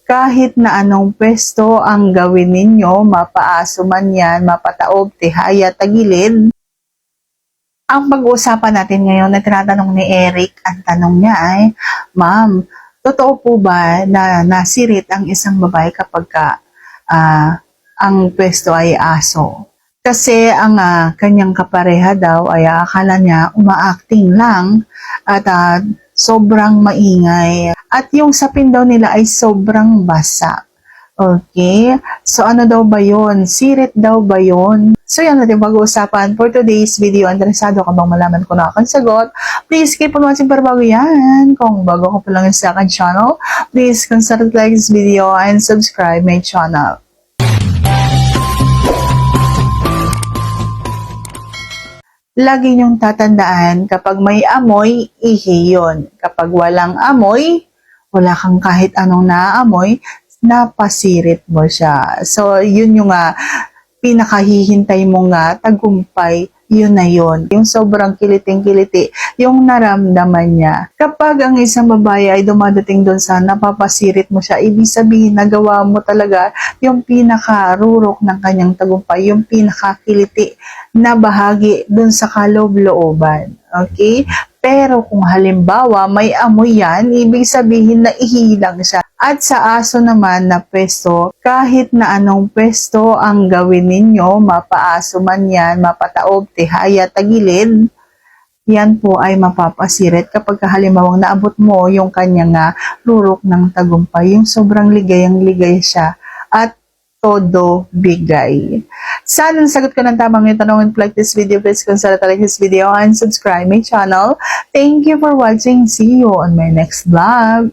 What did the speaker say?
kahit na anong pwesto ang gawin ninyo, mapaaso man yan, mapataob, tihaya, tagilid. Ang pag-uusapan natin ngayon na tinatanong ni Eric, ang tanong niya ay, Ma'am, totoo po ba na nasirit ang isang babae kapag ang pwesto ay aso? Kasi ang kanyang kapareha daw ay akala niya umaacting lang at sobrang maingay. At yung sapin daw nila ay sobrang basa. Okay? So ano daw ba yun? Sirit daw ba yun? So yan natin pag-uusapan for today's video. Interesado ka bang malaman ko na akong sagot? Please keep on watching para bago yan. Kung bago ko pa lang sa akin channel, please consider to like this video and subscribe my channel. Lagi niyong tatandaan, kapag may amoy, ihi yun. Kapag walang amoy, wala kang kahit anong naaamoy, napasirit mo siya. So, yun yung pinakahihintay mo tagumpay, yun na yun. Yung sobrang kiliting-kiliti, yung naramdaman niya. Kapag ang isang babae ay dumadating doon sa napapasirit mo siya, ibig sabihin nagawa mo talaga yung pinakarurok ng kanyang tagumpay, yung pinakakiliti na bahagi doon sa kaloob-looban. Okay? Pero kung halimbawa may amoy yan, ibig sabihin na ihilang siya. At sa aso naman na pwesto, kahit na anong pwesto ang gawin ninyo, mapaaso man yan, mapataob, tihaya, tagilid, yan po ay mapapasirit kapag halimbawang naabot mo yung kanyang rurok ng tagumpay, yung sobrang ligayang-ligay siya at todo bigay. Sana nasagot ko ng tamang yung tanong and like this video. Please consider to like this video and subscribe my channel. Thank you for watching. See you on my next vlog.